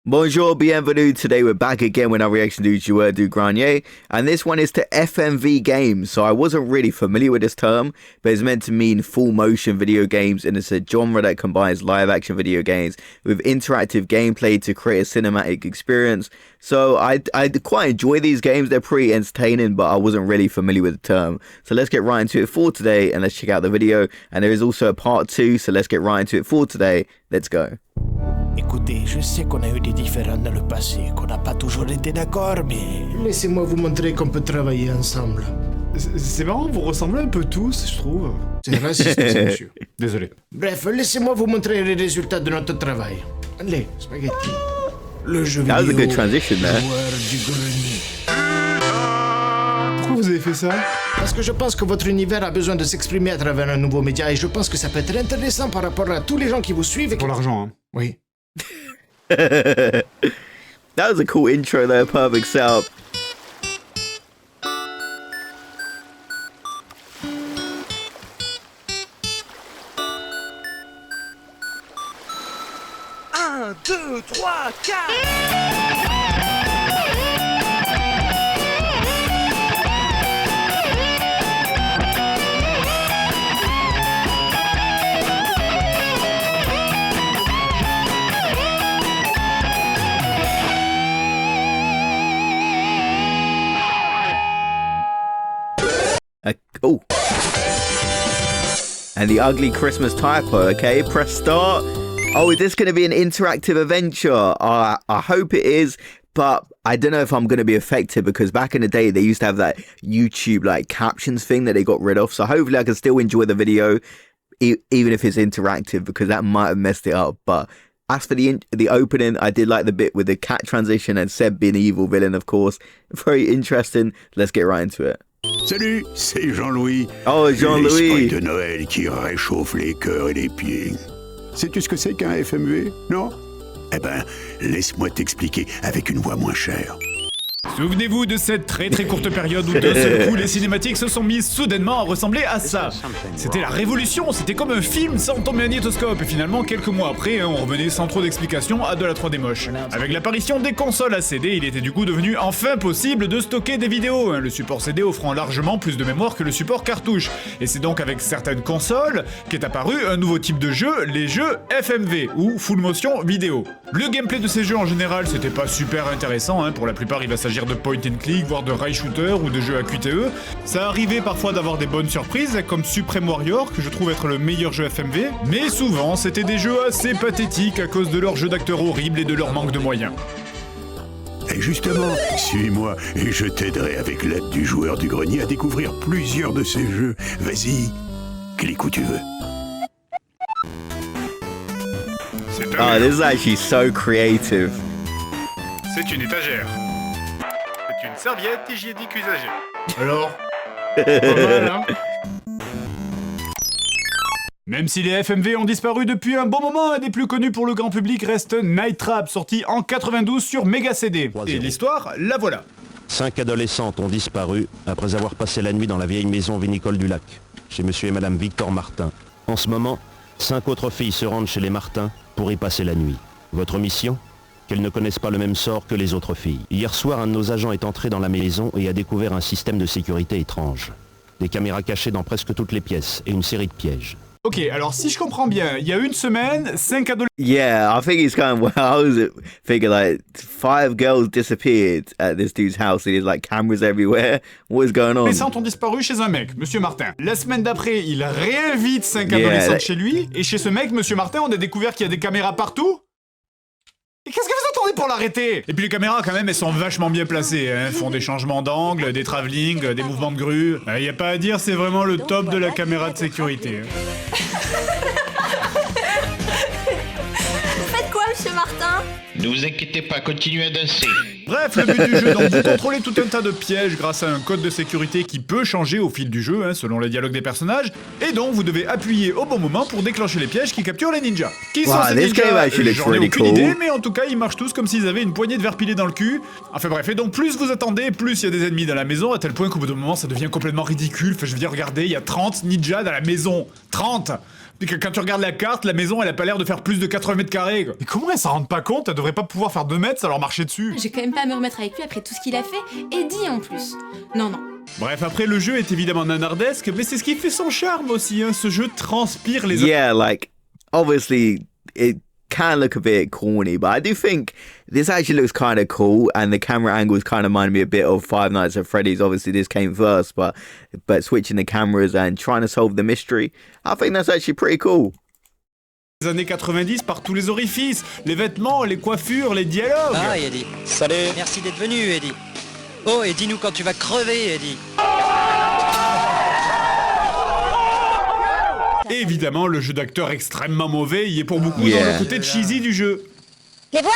Bonjour, bienvenue. Today we're back again with our reaction to Joueur du Grenier, and this one is to FMV games. So I wasn't really familiar with this term, but it's meant to mean full motion video games, and it's a genre that combines live action video games with interactive gameplay to create a cinematic experience. So I quite enjoy these games. They're pretty entertaining, but I wasn't really familiar with the term. So let's get right into it for today, and let's check out the video. And there is also a part 2, so let's get right into it for today. Let's go. Écoutez, je sais qu'on a eu des différends dans le passé, qu'on n'a pas toujours été d'accord, mais... Laissez-moi vous montrer qu'on peut travailler ensemble. C'est marrant, vous ressemblez un peu tous, je trouve. C'est raciste, ça, monsieur. Désolé. Bref, laissez-moi vous montrer les résultats de notre travail. Allez, spaghetti. Le jeu vidéo, That was a good transition there. Joueur du Grenier. Pourquoi vous avez fait ça? Parce que je pense que votre univers a besoin de s'exprimer à travers un nouveau média et je pense que ça peut être intéressant par rapport à tous les gens qui vous suivent et Pour l'argent, hein. Oui. That was a cool intro there, perfect setup. Un, deux, trois, quatre. Oh. And the ugly Christmas typo, okay? Press start. Oh, is this going to be an interactive adventure? I hope it is, but I don't know if I'm going to be affected because back in the day, they used to have that YouTube like captions thing that they got rid of. So hopefully I can still enjoy the video, even if it's interactive, because that might have messed it up. But as for the opening, I did like the bit with the cat transition and Seb being the evil villain, of course. Very interesting. Let's get right into it. Salut, c'est Jean-Louis. Oh, Jean-Louis. L'esprit de Noël qui réchauffe les cœurs et les pieds. Sais-tu ce que c'est qu'un FMV, non? Eh ben, laisse-moi t'expliquer avec une voix moins chère. Souvenez-vous de cette très courte période où d'un seul coup les cinématiques se sont mises soudainement à ressembler à ça. C'était la révolution, c'était comme un film sans tomber un magnétoscope et finalement quelques mois après on revenait sans trop d'explications à de la 3D moche. Avec l'apparition des consoles à CD, il était du coup devenu enfin possible de stocker des vidéos, le support CD offrant largement plus de mémoire que le support cartouche. Et c'est donc avec certaines consoles qu'est apparu un nouveau type de jeu, les jeux FMV ou Full Motion Vidéo. Le gameplay de ces jeux en général c'était pas super intéressant, pour la plupart il va s'agir de point and click, voire de rail shooter ou de jeux à QTE. Ça arrivait parfois d'avoir des bonnes surprises, comme Supreme Warrior, que je trouve être le meilleur jeu FMV, mais souvent c'était des jeux assez pathétiques à cause de leur jeu d'acteurs horribles et de leur manque de moyens. Et justement, suis-moi et je t'aiderai avec l'aide du joueur du grenier à découvrir plusieurs de ces jeux. Vas-y, clique où tu veux. Oh, this is actually so creative. C'est une étagère. C'est une serviette hygiénique usagée. Alors Pas mal, hein? Même si les FMV ont disparu depuis un bon moment, un des plus connus pour le grand public reste Night Trap, sorti en 92 sur Mega CD. Et l'histoire, la voilà. 5 adolescentes ont disparu après avoir passé la nuit dans la vieille maison vinicole du lac, chez monsieur et madame Victor Martin. En ce moment, 5 autres filles se rendent chez les Martin pour y passer la nuit. Votre mission ? Qu'elles ne connaissent pas le même sort que les autres filles. Hier soir, un de nos agents est entré dans la maison et a découvert un système de sécurité étrange. Des caméras cachées dans presque toutes les pièces et une série de pièges. Ok, alors si je comprends bien, il y a une semaine, 5 adolescents... Yeah, I think he's going, well, I was thinking like 5 girls disappeared at this dude's house and there's like cameras everywhere. What is going on? Les adolescentes ont disparu chez un mec, Monsieur Martin. La semaine d'après, il réinvite 5 adolescentes chez lui, et chez ce mec, Monsieur Martin, on a découvert qu'il y a des caméras partout. Et qu'est-ce que vous attendez pour l'arrêter? Et puis les caméras, quand même, elles sont vachement bien placées, font des changements d'angle, des travelling, des mouvements de grue. Y a pas à dire, c'est vraiment le top de la caméra de sécurité. Vous faites quoi, monsieur Martin? Ne vous inquiétez pas, continuez à danser. Bref, le but du jeu, donc vous contrôlez tout un tas de pièges grâce à un code de sécurité qui peut changer au fil du jeu, selon les dialogues des personnages, et donc vous devez appuyer au bon moment pour déclencher les pièges qui capturent les ninjas. Qui sont ces ninjas? J'en ai aucune idée, mais en tout cas ils marchent tous comme s'ils avaient une poignée de verre pilé dans le cul. Enfin bref, et donc plus vous attendez, plus il y a des ennemis dans la maison, à tel point qu'au bout d'un moment ça devient complètement ridicule. Enfin je veux dire, regardez, il y a 30 ninjas dans la maison. 30! Quand tu regardes la carte, la maison, elle a pas l'air de faire plus de 80 mètres carrés, quoi. Mais comment elles s'en rendent pas compte? Elles devraient pas pouvoir faire 2 mètres, ça leur marchait dessus. J'ai quand même pas à me remettre avec lui après tout ce qu'il a fait et dit en plus. Non. Bref, après, le jeu est évidemment nanardesque, mais c'est ce qui fait son charme aussi, hein. Ce jeu transpire les... Yeah, like, obviously, it can look a bit corny, but I do think this actually looks kind of cool, and the camera angles kind of remind me a bit of Five Nights at Freddy's. Obviously, this came first, but switching the cameras and trying to solve the mystery, I think that's actually pretty cool. Les années 90 par tous les orifices, les vêtements, les coiffures, les dialogues. Ah, Eddie. Salut. Merci d'être venu, Eddie. Oh, et dis-nous quand tu vas crever, Eddie. Et évidemment, le jeu d'acteur extrêmement mauvais y est pour beaucoup dans le côté cheesy du jeu. Les voilà.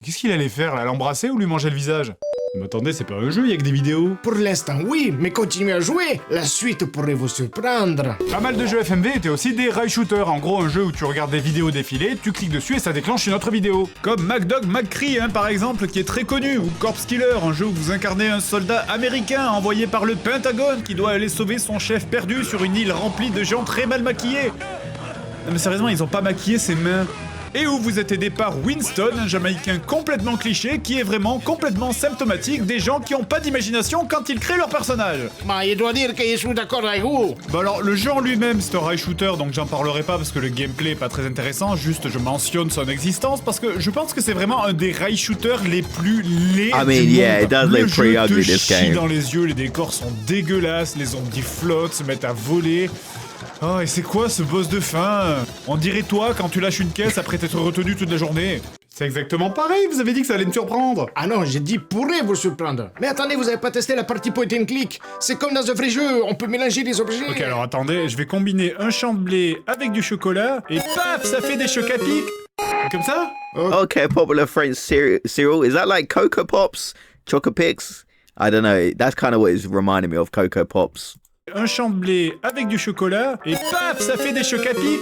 Qu'est-ce qu'il allait faire là? L'embrasser ou lui manger le visage? Mais attendez, c'est pas un jeu, y a que des vidéos. Pour l'instant, oui, mais continuez à jouer. La suite pourrait vous surprendre. Pas mal de jeux FMV étaient aussi des rail shooters. En gros, un jeu où tu regardes des vidéos défiler, tu cliques dessus et ça déclenche une autre vidéo. Comme MacDog McCree, hein, par exemple, qui est très connu, ou Corpse Killer, un jeu où vous incarnez un soldat américain envoyé par le Pentagone qui doit aller sauver son chef perdu sur une île remplie de gens très mal maquillés. Non mais sérieusement, ils ont pas maquillé ses mains. Et où vous êtes aidé par Winston, un Jamaïcain complètement cliché qui est vraiment complètement symptomatique des gens qui ont pas d'imagination quand ils créent leur personnage. Bah, il doit dire que je suis d'accord avec vous. Bah alors, le jeu en lui-même, c'est un rail shooter, donc j'en parlerai pas parce que le gameplay est pas très intéressant, juste je mentionne son existence parce que je pense que c'est vraiment un des rail shooters les plus laids du monde. Yeah, it does le look pretty jeu te ugly, this chie game. dans les yeux, les décors sont dégueulasses, les zombies flottent, se mettent à voler. Oh, et c'est quoi ce boss de fin? On dirait toi quand tu lâches une caisse après t'être retenu toute la journée. C'est exactement pareil, vous avez dit que ça allait me surprendre. Ah non, j'ai dit pourrait vous surprendre. Mais attendez, vous avez pas testé la partie point and click? C'est comme dans un vrai jeu, on peut mélanger les objets. Ok, alors attendez, je vais combiner un champ de blé avec du chocolat et paf, ça fait des chocs à pic. Comme ça? Okay, popular French cereal. Is that like Cocoa Pops? Choco Picks? I don't know. That's kind of what it's reminding me of, Cocoa Pops. Un champ de blé avec du chocolat et paf, ça fait des chocs à pic.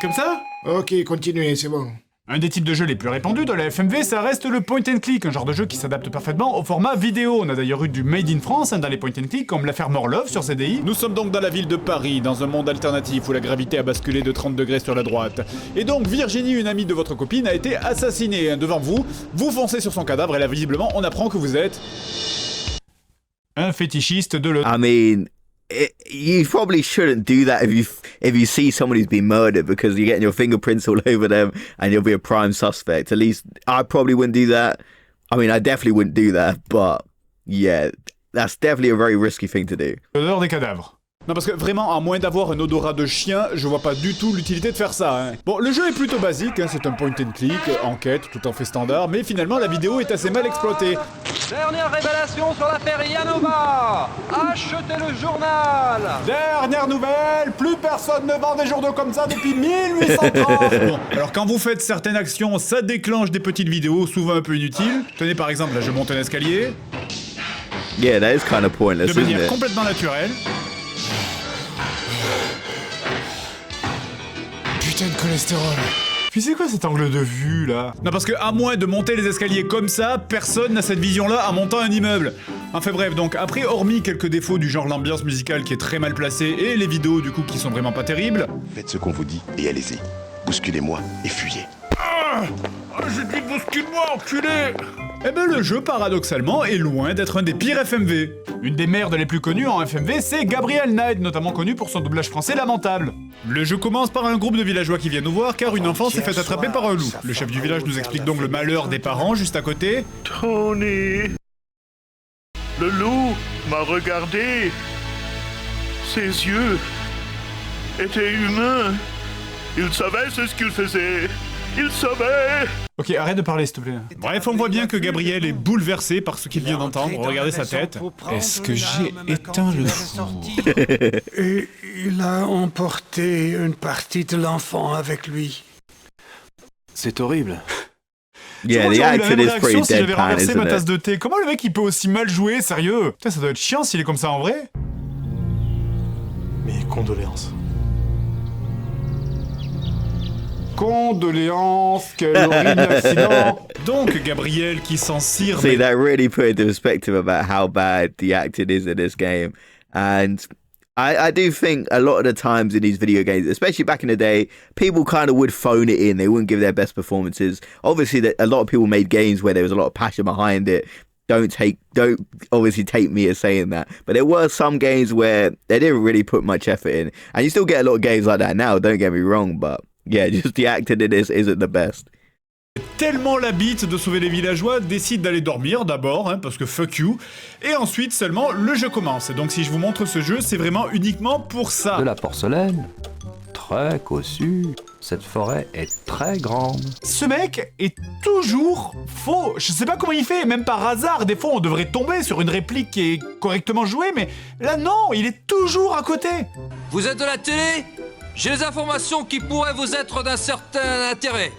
Comme ça? Ok, continuez, c'est bon. Un des types de jeux les plus répandus de la FMV, ça reste le point and click, un genre de jeu qui s'adapte parfaitement au format vidéo. On a d'ailleurs eu du Made in France dans les point and click, comme l'affaire Morlov sur CDI. Nous sommes donc dans la ville de Paris, dans un monde alternatif où la gravité a basculé de 30 degrés sur la droite. Et donc Virginie, une amie de votre copine, a été assassinée devant vous. Vous foncez sur son cadavre et là, visiblement, on apprend que vous êtes... un fétichiste de I mean... you probably shouldn't do that if you see someone who's been murdered because you're getting your fingerprints all over them and you'll be a prime suspect. At least I probably wouldn't do that. I mean, I definitely wouldn't do that, but yeah, that's definitely a very risky thing to do. l'odeur des cadavres. Non parce que vraiment, à moins d'avoir un odorat de chien, je vois pas du tout l'utilité de faire ça. Hein. Bon, le jeu est plutôt basique, hein, c'est un point and click, enquête, tout en fait standard, mais finalement la vidéo est assez mal exploitée. Dernière révélation sur l'affaire Yanova. Achetez le journal. Dernière nouvelle, plus personne ne vend des journaux comme ça depuis 1830. Bon, alors quand vous faites certaines actions, ça déclenche des petites vidéos, souvent un peu inutiles. Tenez par exemple, là je monte un escalier, Yeah, that is kind of pointless, de isn't manière it? complètement naturelle. Putain de cholestérol. Puis c'est quoi cet angle de vue là? Non parce que à moins de monter les escaliers comme ça, personne n'a cette vision-là en montant un immeuble. Enfin bref, donc après, hormis quelques défauts du genre l'ambiance musicale qui est très mal placée et les vidéos du coup qui sont vraiment pas terribles... Faites ce qu'on vous dit et allez-y. Bousculez-moi et fuyez. J'ai dit bouscule-moi, enculé! Eh ben le jeu, paradoxalement, est loin d'être un des pires FMV. Une des merdes les plus connues en FMV, c'est Gabriel Knight, notamment connu pour son doublage français lamentable. Le jeu commence par un groupe de villageois qui vient nous voir car une enfant s'est fait attraper par un loup. Le chef du village nous explique donc le malheur des parents juste à côté. Tony, le loup m'a regardé. Ses yeux étaient humains. Il savait ce qu'il faisait. Il savait. Ok, arrête de parler s'il te plaît. Bref, on voit bien que Gabriel est bouleversé par ce qu'il vient d'entendre. Regardez sa tête. Est-ce que j'ai éteint le four? Et il a emporté une partie de l'enfant avec lui. C'est horrible. Yeah, the J'aurais eu la acting même is réaction pretty si j'avais deadpan, renversé ma isn't tasse it? de thé. Comment le mec il peut aussi mal jouer, sérieux? Putain, ça doit être chiant s'il est comme ça en vrai. Mes condoléances. Condoléances, quel horrible accident. Donc Gabriel qui s'en cire... See, that really put into perspective about how bad the acting is in this game. And I do think a lot of the times in these video games, especially back in the day, people kind of would phone it in. They wouldn't give their best performances. Obviously, a lot of people made games where there was a lot of passion behind it. Don't obviously take me as saying that. But there were some games where they didn't really put much effort in. And you still get a lot of games like that now, don't get me wrong. But yeah, just the acting in this isn't the best. Tellement la bite de sauver les villageois, décide d'aller dormir d'abord, hein, parce que fuck you, et ensuite seulement le jeu commence. Donc si je vous montre ce jeu, c'est vraiment uniquement pour ça. De la porcelaine, très cossue, cette forêt est très grande. Ce mec est toujours faux. Je sais pas comment il fait, même par hasard, des fois on devrait tomber sur une réplique qui est correctement jouée, mais là non, il est toujours à côté. Vous êtes de la télé ? J'ai des informations qui pourraient vous être d'un certain intérêt.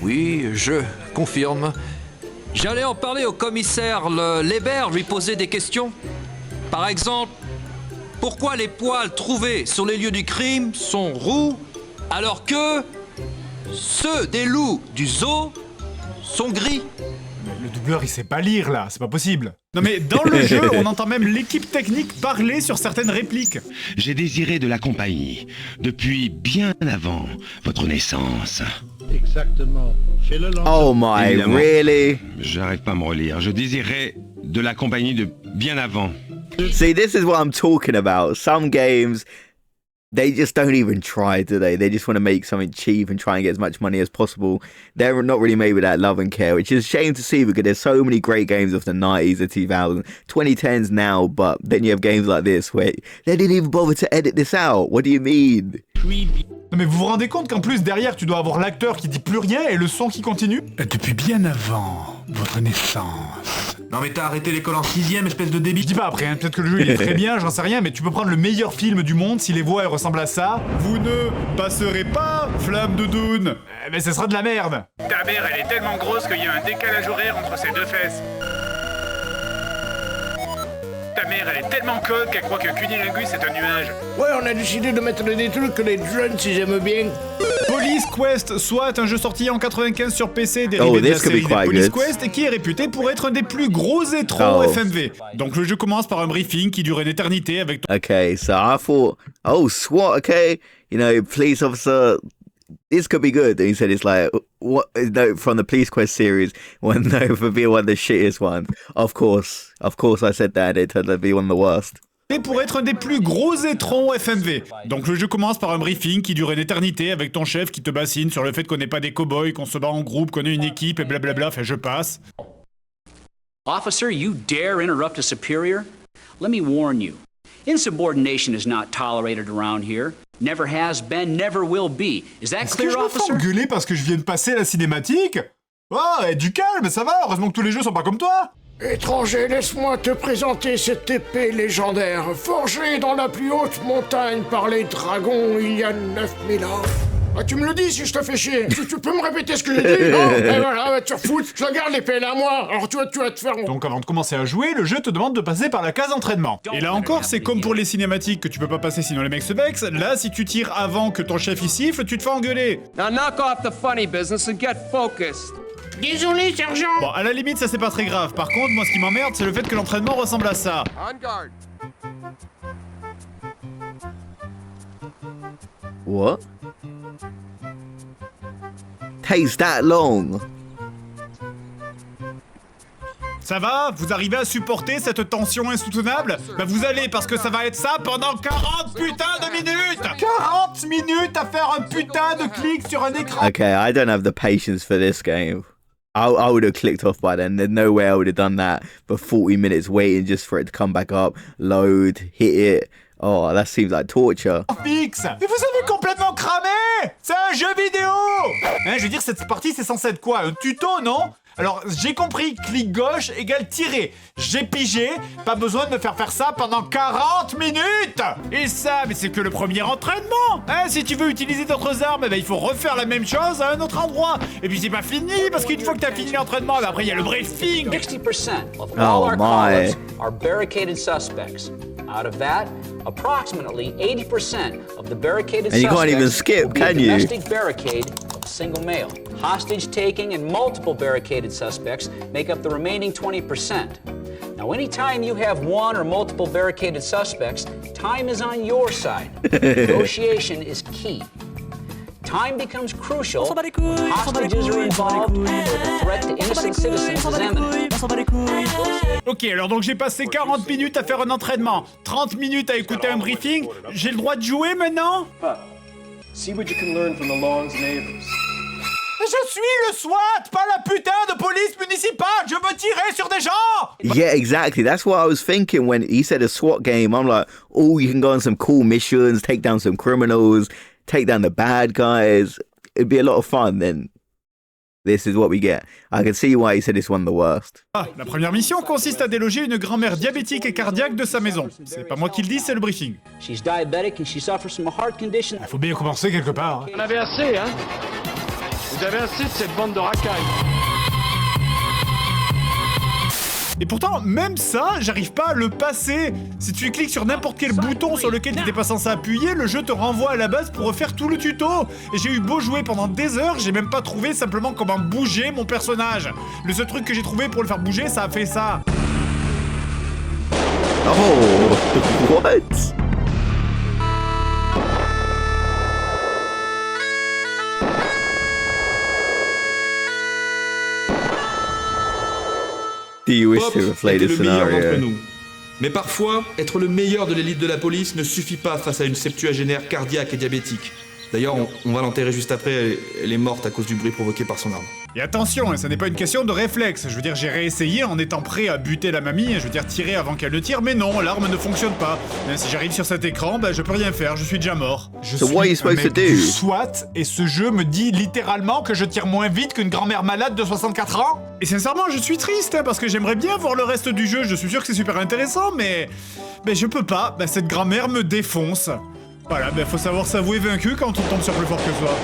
Oui, je confirme. J'allais en parler au commissaire Lébert, lui poser des questions. Par exemple, pourquoi les poils trouvés sur les lieux du crime sont roux, alors que ceux des loups du zoo sont gris? Le doubleur, il sait pas lire, là, c'est pas possible. Non mais dans le jeu, on entend même l'équipe technique parler sur certaines répliques. J'ai désiré de la compagnie depuis bien avant votre naissance. Exactement. Oh my, évidemment. Really? J'arrive pas à me relire. Je désirais de la compagnie de bien avant. See, this is what I'm talking about. Some games, they just don't even try, do they? They just want to make something cheap and try and get as much money as possible. They're not really made with that love and care, which is a shame to see because there's so many great games of the 90s, the 2000s, 2010s now, but then you have games like this where they didn't even bother to edit this out. What do you mean? Non mais vous vous rendez compte qu'en plus derrière tu dois avoir l'acteur qui dit plus rien et le son qui continue? Depuis bien avant votre naissance. Non mais t'as arrêté l'école en 6ème, espèce de débile. Je dis pas après, hein, peut-être que le jeu il est très bien, j'en sais rien, mais tu peux prendre le meilleur film du monde, si les voix elles ressemblent à ça. Vous ne passerez pas, Flamme de Dune. Mais ça sera de la merde. Ta mère elle est tellement grosse qu'il y a un décalage horaire entre ses deux fesses. Ta mère, elle est tellement conne qu'elle croit que cunilingus c'est un nuage. Ouais, on a décidé de mettre des trucs que les jeunes, si j'aime bien. Police Quest, soit un jeu sorti en 95 sur PC dérivé de la série des Police Quest et qui est réputé pour être un des plus gros étrons FMV. Donc le jeu commence par un briefing qui dure une éternité avec ton... Okay, so I thought, oh, SWAT, okay, you know, police officer... This could be good. And he said it's like, what, no, from the Police Quest series, when no, for being one of the shittiest ones. Of course I said that, it turned out to be one of the worst. Et pour être un des plus gros étrons FMV. Donc le jeu commence par un briefing qui dure une éternité avec ton chef qui te bassine sur le fait qu'on n'est pas des cow-boys, qu'on se bat en groupe, qu'on est une équipe et blablabla, enfin je passe. Officer, you dare interrupt a superior? Let me warn you. Insubordination is not tolerated around here. Never has been, never will be. Is that clear, officer? Est-ce que je me fais engueuler parce que je viens de passer la cinématique? Oh, du calme, ça va, heureusement que tous les jeux sont pas comme toi. Étranger, laisse-moi te présenter cette épée légendaire, forgée dans la plus haute montagne par les dragons il y a 9000 ans. Ah, tu me le dis si je te fais chier. Tu peux me répéter ce que j'ai dit? Non, et voilà, va te faire foutre. Je la garde l'épée là, moi. Alors tu vas te faire... Donc avant de commencer à jouer, le jeu te demande de passer par la case entraînement. Et là encore, c'est comme pour les cinématiques que tu peux pas passer sinon les mecs se vexent. Là, si tu tires avant que ton chef y siffle, tu te fais engueuler. Now knock off the funny business and get focused. Désolé, sergent. Bon, à la limite, ça c'est pas très grave. Par contre, moi ce qui m'emmerde, c'est le fait que l'entraînement ressemble à ça. On guard. What? Takes that long. Ça va? Vous arrivez à supporter cette tension insoutenable? Bah vous allez, parce que ça va être ça pendant 40 putains de minutes! 40 minutes à faire un putain de clic sur un écran! Okay, I don't have the patience for this game. I would have clicked off by then. There's no way I would have done that for 40 minutes waiting just for it to come back up, load, hit it. Oh, that seems like torture. Fixe! Mais vous avez complètement cramé! C'est un jeu vidéo! Hein, je veux dire, cette partie, c'est censé être quoi? Un tuto, non? Alors, j'ai compris, clic gauche égale tirer. J'ai pigé, pas besoin de me faire ça pendant 40 minutes! Et ça, mais c'est que le premier entraînement! Hein, si tu veux utiliser d'autres armes, eh ben, il faut refaire la même chose à un autre endroit. Et puis c'est pas fini, parce qu'une fois que t'as fini l'entraînement, après il y a le briefing! 60% of all our callers are barricaded suspects. Out of that, approximately 80% of the barricaded and you can't even skip, can you? Domestic barricade of a single male. Hostage taking and multiple barricaded suspects make up the remaining 20%. Now, anytime you have one or multiple barricaded suspects, time is on your side. Negotiation is key. Time becomes crucial. Hostages are involved, or the threat to innocent citizens is imminent. Ok, alors donc j'ai passé 40 minutes à faire un entraînement, 30 minutes à écouter un briefing. J'ai le droit de jouer maintenant? See what you can learn from the Long's neighbors. Je suis le SWAT, pas la putain de police municipale. Je veux tirer sur des gens. Yeah, exactly. That's what I was thinking when he said a SWAT game. I'm like, oh, you can go on some cool missions, take down some criminals, take down the bad guys. It'd be a lot of fun. Then this is what we get. I can see why he said it's one of the worst. La première mission consiste à déloger une grand-mère diabétique et cardiaque de sa maison. C'est pas moi qui le dis, c'est le briefing. She's diabetic and she suffers from a heart condition. Faut bien commencer quelque part. Vous en avez assez, hein? Vous avez assez de cette bande de racailles. Et pourtant, même ça, j'arrive pas à le passer. Si tu cliques sur n'importe quel bouton sur lequel tu n'étais pas censé appuyer, le jeu te renvoie à la base pour refaire tout le tuto. Et j'ai eu beau jouer pendant des heures, j'ai même pas trouvé simplement comment bouger mon personnage. Le seul truc que j'ai trouvé pour le faire bouger, ça a fait ça. Oh, what? Do you wish to replay était this le meilleur d'entre scenario? nous. Mais parfois, être le meilleur de l'élite de la police ne suffit pas face à une septuagénaire cardiaque et diabétique. D'ailleurs, on va l'enterrer juste après, elle est morte à cause du bruit provoqué par son arme. Et attention, ça n'est pas une question de réflexe. Je veux dire, j'ai réessayé en étant prêt à buter la mamie, je veux dire tirer avant qu'elle ne tire, mais non, l'arme ne fonctionne pas. Même si j'arrive sur cet écran, je peux rien faire, je suis déjà mort. Je suis un mec du SWAT et ce jeu me dit littéralement que je tire moins vite qu'une grand-mère malade de 64 ans. Et sincèrement, je suis triste, parce que j'aimerais bien voir le reste du jeu, je suis sûr que c'est super intéressant, mais je peux pas, cette grand-mère me défonce. Voilà, faut savoir s'avouer vaincu quand on tombe sur plus fort que soi.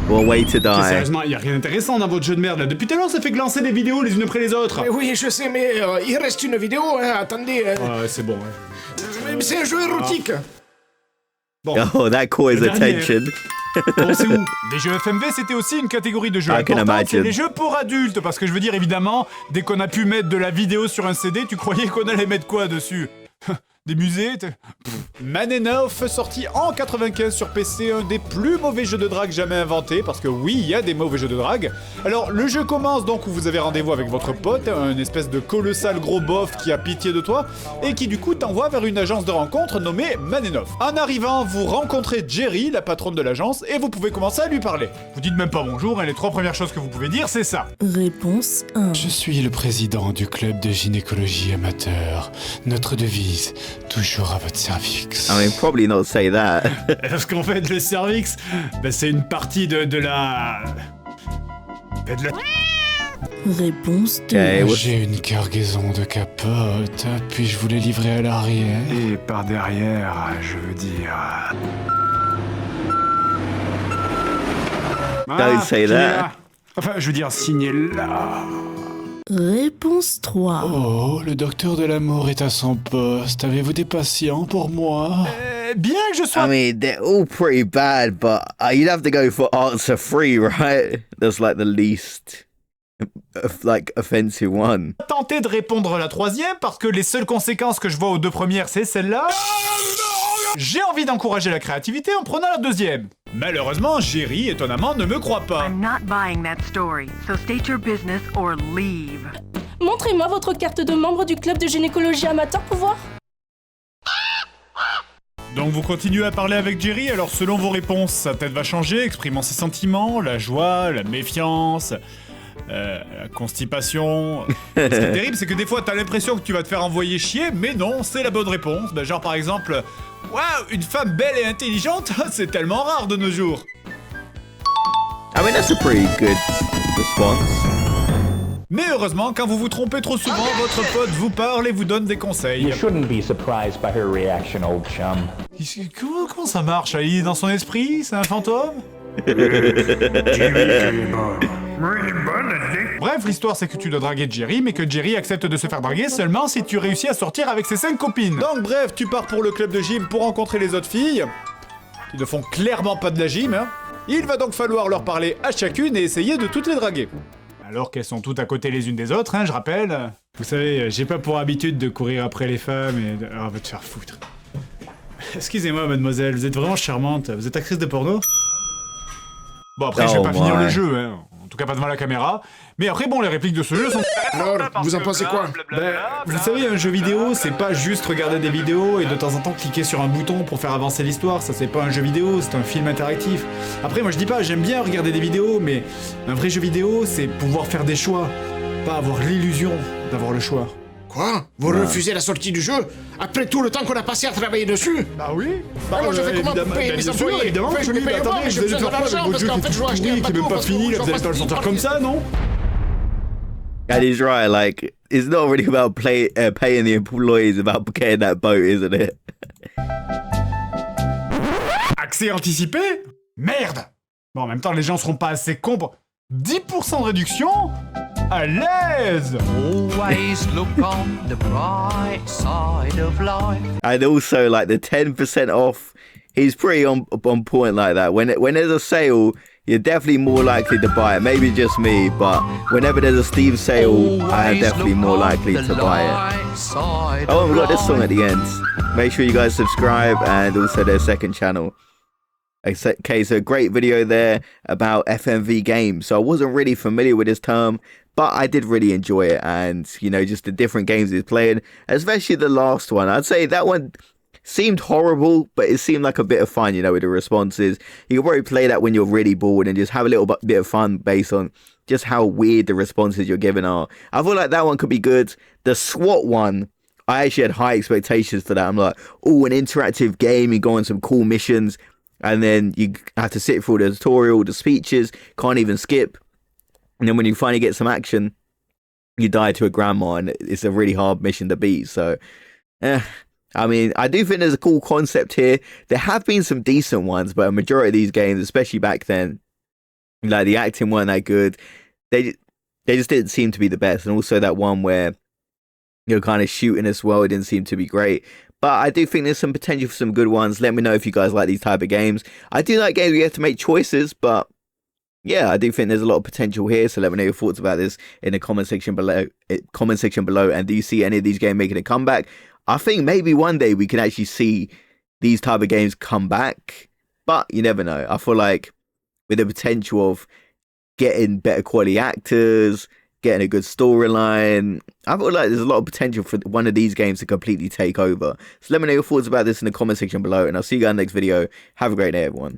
Well, way to die. Sérieusement, y a rien d'intéressant dans votre jeu de merde là. Depuis tout à l'heure, ça fait glancer des vidéos les unes après les autres. Oui, je sais, mais il reste une vidéo, hein, attendez. Ouais, c'est bon. C'est un jeu érotique. Bon. Oh, that caught his attention. Bon, c'est où? Les jeux FMV, c'était aussi une catégorie de jeux importante, c'est les jeux pour adultes, parce que je veux dire, évidemment, dès qu'on a pu mettre de la vidéo sur un CD, tu croyais qu'on allait mettre quoi dessus? Des musées? Manenoff, sorti en 95 sur PC, un des plus mauvais jeux de drague jamais inventés, parce que oui, il y a des mauvais jeux de drague. Alors, le jeu commence donc où vous avez rendez-vous avec votre pote, un espèce de colossal gros bof qui a pitié de toi, et qui du coup t'envoie vers une agence de rencontre nommée Manenoff. En arrivant, vous rencontrez Jerry, la patronne de l'agence, et vous pouvez commencer à lui parler. Vous dites même pas bonjour, et les 3 premières choses que vous pouvez dire, c'est ça. Réponse 1. Je suis le président du club de gynécologie amateur. Notre devise, toujours à votre cervix. I mean, probably not say that. Parce qu'en fait, le cervix, c'est une partie de la... Réponse 2. Okay, J'ai une cargaison de capote, puis je voulais livrer à l'arrière. Et par derrière, je veux dire... Don't say that. Enfin, je veux dire, signer là. Réponse 3. Oh, le docteur de l'amour est à son poste. Avez-vous des patients pour moi? Bien que je sois... I mean, they're all pretty bad, but you'd have to go for answer 3, right? That's like the least, offensive one. Tenter de répondre à la 3e, parce que les seules conséquences que je vois aux 2 premières, c'est celle-là. J'ai envie d'encourager la créativité en prenant la 2e. Malheureusement, Jerry, étonnamment, ne me croit pas. I'm not buying that story, so state your business or leave. Montrez-moi votre carte de membre du club de gynécologie amateur pour voir. Donc vous continuez à parler avec Jerry, alors selon vos réponses, sa tête va changer, exprimant ses sentiments, la joie, la méfiance, la constipation. Ce qui est terrible, c'est que des fois t'as l'impression que tu vas te faire envoyer chier, mais non, c'est la bonne réponse. Genre par exemple, waouh, une femme belle et intelligente, c'est tellement rare de nos jours. I mean, that's a pretty good response. Mais heureusement, quand vous vous trompez trop souvent, votre pote vous parle et vous donne des conseils. You shouldn't be surprised by her reaction, old chum. Comment ça marche? Il est dans son esprit? C'est un fantôme? Bref, l'histoire c'est que tu dois draguer Jerry, mais que Jerry accepte de se faire draguer seulement si tu réussis à sortir avec ses 5 copines. Donc bref, tu pars pour le club de gym pour rencontrer les autres filles, qui ne font clairement pas de la gym, hein. Il va donc falloir leur parler à chacune et essayer de toutes les draguer. Alors qu'elles sont toutes à côté les unes des autres, hein, je rappelle. Vous savez, j'ai pas pour habitude de courir après les femmes et... Ah, va te faire foutre. Excusez-moi, mademoiselle, vous êtes vraiment charmante. Vous êtes actrice de porno? Bon, après, je vais pas finir le jeu, hein. En tout cas, pas devant la caméra. Mais après, bon, les répliques de ce jeu sont... Alors, vous en pensez quoi? Ben, vous savez, un jeu vidéo, c'est pas juste regarder des vidéos et de temps en temps cliquer sur un bouton pour faire avancer l'histoire. Ça, c'est pas un jeu vidéo, c'est un film interactif. Après, moi, je dis pas, j'aime bien regarder des vidéos, mais un vrai jeu vidéo, c'est pouvoir faire des choix. Pas avoir l'illusion d'avoir le choix. Quoi? Vous refusez la sortie du jeu? Après tout le temps qu'on a passé à travailler dessus? Bah oui. Moi, je fais comment pour payer mes employés? Évidemment, je les paye moi, mais j'ai besoin d'argent parce qu'en fait, je dois acheter un bateau. Qui est même pas fini, là, vous allez pas le sortir comme ça, non? And he's right, like, it's not really about paying the employees, it's about getting that boat, isn't it? Accès anticipé? Merde! Bon, en même temps, les gens seront pas assez cons pour... 10% de réduction? À l'aise! Always look on the bright side of life. And also, like, the 10% off, he's pretty on point like that. When there's a sale, you're definitely more likely to buy it. Maybe just me, but whenever there's a Steam sale, I am definitely more likely to buy it. Oh, and we've got this song at the end. Make sure you guys subscribe and also their second channel. Okay, so great video there about FMV games. So I wasn't really familiar with this term, but I did really enjoy it. And, you know, just the different games he's playing, especially the last one. I'd say that one seemed horrible, but it seemed like a bit of fun, you know, with the responses. You can probably play that when you're really bored and just have a little bit of fun based on just how weird the responses you're giving are. I feel like that one could be good. The SWAT one, I actually had high expectations for that. I'm like, oh, an interactive game, you go on some cool missions, and then you have to sit through the tutorial, the speeches, can't even skip. And then when you finally get some action, you die to a grandma, and it's a really hard mission to beat. So, I mean, I do think there's a cool concept here. There have been some decent ones, but a majority of these games, especially back then, like the acting weren't that good. They just didn't seem to be the best. And also that one where you're kind of shooting as well, it didn't seem to be great. But I do think there's some potential for some good ones. Let me know if you guys like these type of games. I do like games where you have to make choices, but yeah, I do think there's a lot of potential here. So let me know your thoughts about this in the comment section below. And do you see any of these games making a comeback? I think maybe one day we can actually see these type of games come back, but you never know. I feel like with the potential of getting better quality actors, getting a good storyline, I feel like there's a lot of potential for one of these games to completely take over. So let me know your thoughts about this in the comment section below, and I'll see you guys in the next video. Have a great day, everyone.